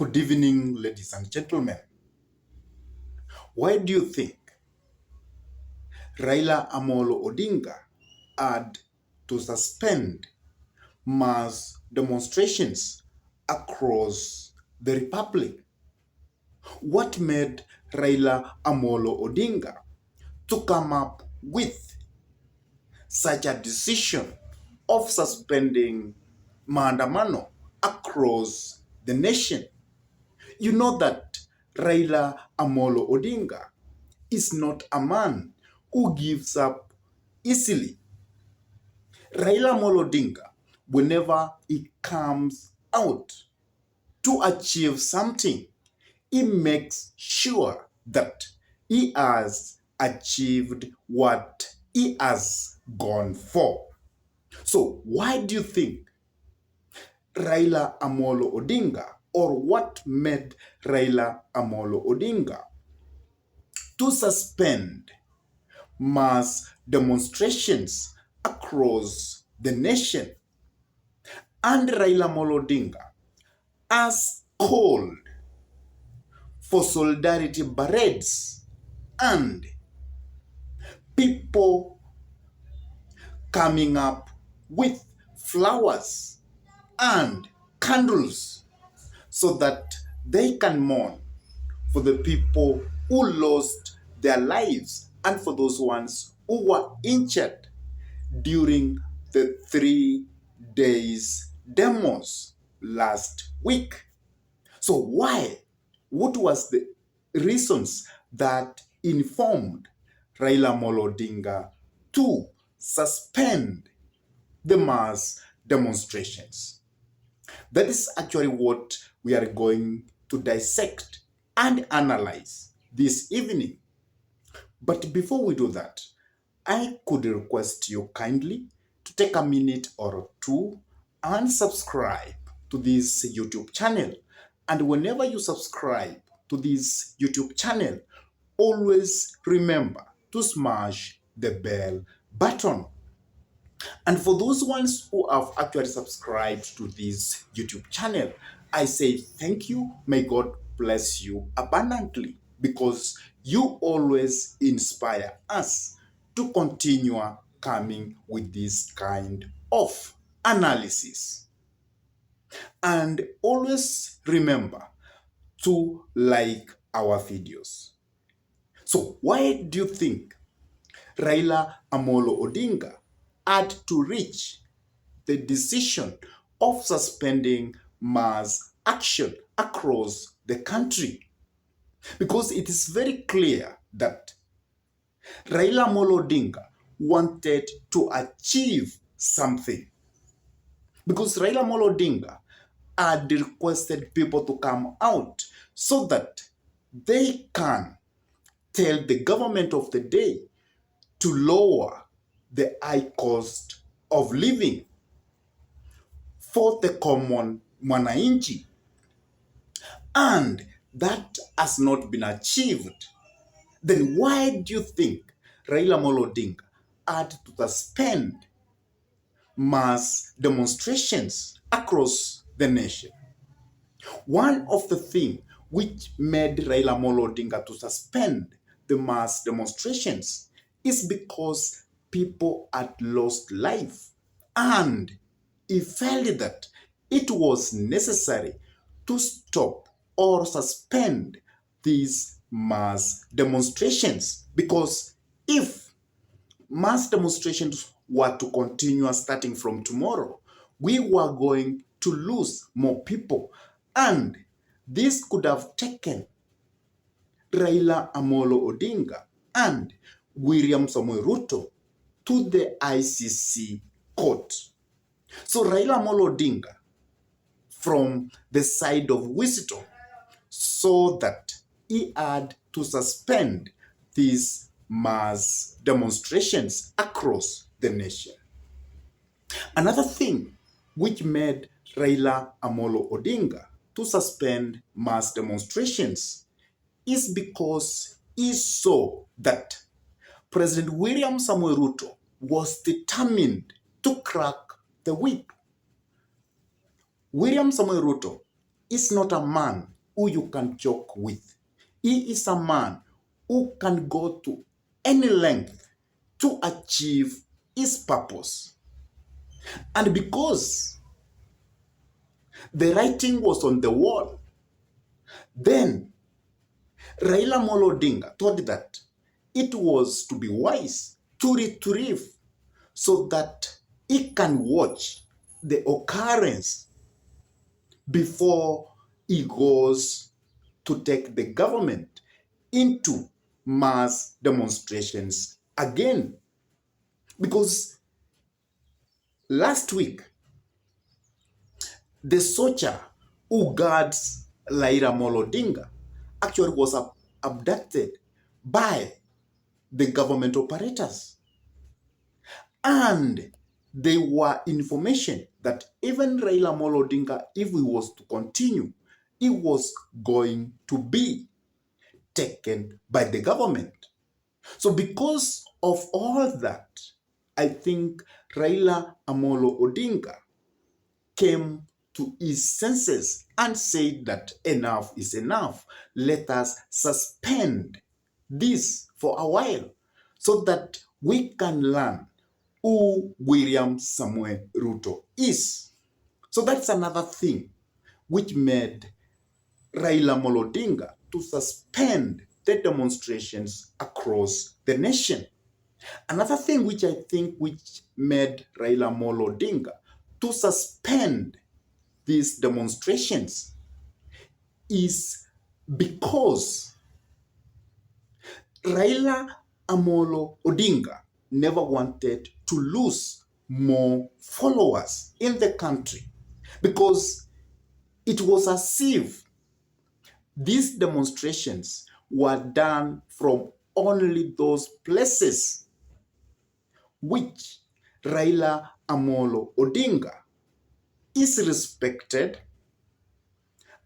Good evening, ladies and gentlemen. Why do you think Raila Amolo Odinga had to suspend mass demonstrations across the republic? What made Raila Amolo Odinga to come up with such a decision of suspending maandamano across the nation? You know that Raila Amolo Odinga is not a man who gives up easily. Raila Amolo Odinga, whenever he comes out to achieve something, he makes sure that he has achieved what he has gone for. So why do you think Raila Amolo Odinga, or what made Raila Amolo Odinga to suspend mass demonstrations across the nation? And Raila Amolo Odinga has called for solidarity parades and people coming up with flowers and candles so that they can mourn for the people who lost their lives and for those ones who were injured during the 3 days demos last week. So why? What was the reasons that informed Raila Amolo Odinga to suspend the mass demonstrations? That is actually what we are going to dissect and analyze this evening. But before we do that, I could request you kindly to take a minute or two and subscribe to this YouTube channel. And whenever you subscribe to this YouTube channel, always remember to smash the bell button. And for those ones who have actually subscribed to this YouTube channel, I say thank you. May God bless you abundantly, because you always inspire us to continue coming with this kind of analysis. And always remember to like our videos. So why do you think Raila Amolo Odinga had to reach the decision of suspending mass action across the country? Because it is very clear that Raila Amolo Odinga wanted to achieve something. Because Raila Amolo Odinga had requested people to come out so that they can tell the government of the day to lower the high cost of living for the common mwananchi. And that has not been achieved. Then why do you think Raila Amolo Odinga had to suspend mass demonstrations across the nation? One of the things which made Raila Amolo Odinga to suspend the mass demonstrations is because people had lost life, and he felt that it was necessary to stop or suspend these mass demonstrations, because if mass demonstrations were to continue starting from tomorrow, we were going to lose more people, and this could have taken Raila Amolo Odinga and William Samoei Ruto to the ICC court. So Raila Amolo Odinga, from the side of wisdom, saw that he had to suspend these mass demonstrations across the nation. Another thing which made Raila Amolo Odinga to suspend mass demonstrations is because he saw that President William Samoei Ruto was determined to crack the whip. William Samoei Ruto is not a man who you can joke with. He is a man who can go to any length to achieve his purpose. And because the writing was on the wall, then Raila Amolo Odinga thought that it was to be wise to retrieve so that he can watch the occurrence before he goes to take the government into mass demonstrations again. Because last week, the soldier who guards Raila Amolo Odinga actually was abducted by the government operators. And there were information that even Raila Amolo Odinga, if he was to continue, he was going to be taken by the government. So because of all that, I think Raila Amolo Odinga came to his senses and said that enough is enough. Let us suspend this for a while so that we can learn who William Samuel Ruto is. So that's another thing which made Raila Amolo Odinga to suspend the demonstrations across the nation. Another thing which I think which made Raila Amolo Odinga to suspend these demonstrations is because Raila Amolo Odinga never wanted to lose more followers in the country, because it was as if these demonstrations were done from only those places which Raila Amolo Odinga is respected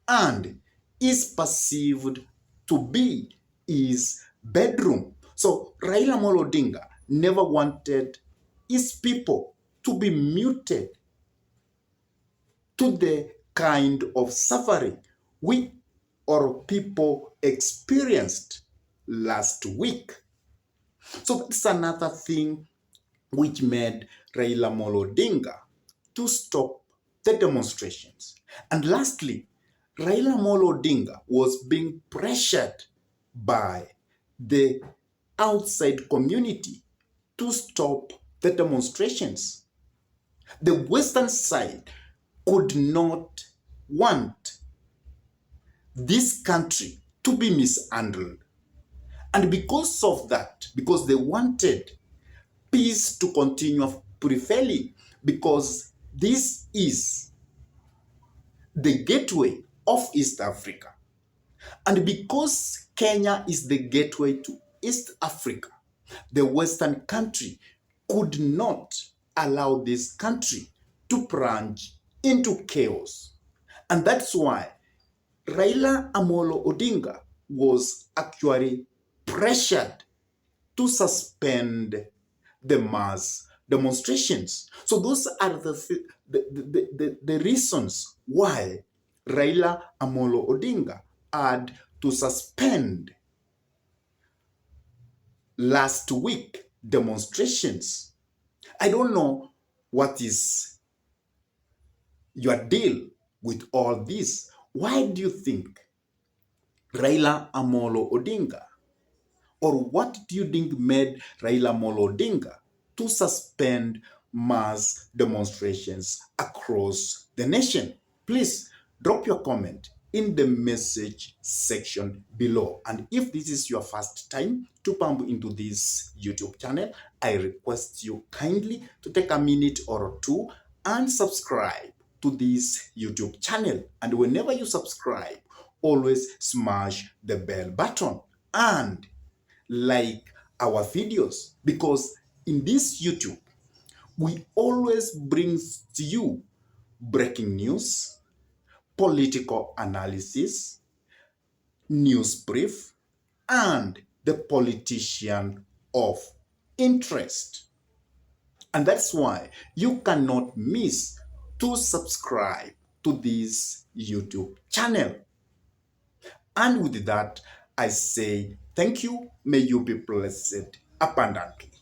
and is perceived to be his bedroom. So Raila Amolo Odinga never wanted his people to be muted to the kind of suffering we or people experienced last week. So that's another thing which made Raila Amolo Odinga to stop the demonstrations. And lastly, Raila Amolo Odinga was being pressured by the outside community to stop the demonstrations. The Western side could not want this country to be mishandled. And because of that, because they wanted peace to continue prevailing, because this is the gateway of East Africa. And because Kenya is the gateway to East Africa, the Western country could not allow this country to plunge into chaos. And that's why Raila Amolo Odinga was actually pressured to suspend the mass demonstrations. So those are the reasons why Raila Amolo Odinga had to suspend last week demonstrations. I don't know what is your deal with all this. Why do you think Raila Amolo Odinga, or what do you think made Raila Amolo Odinga to suspend mass demonstrations across the nation? Please drop your comment in the message section below. And if this is your first time to pump into this YouTube channel, I request you kindly to take a minute or two and subscribe to this YouTube channel. And whenever you subscribe, always smash the bell button and like our videos, because in this YouTube, we always bring to you breaking news, political analysis, news brief, and the politician of interest. And that's why you cannot miss to subscribe to this YouTube channel. And with that, I say thank you. May you be blessed abundantly.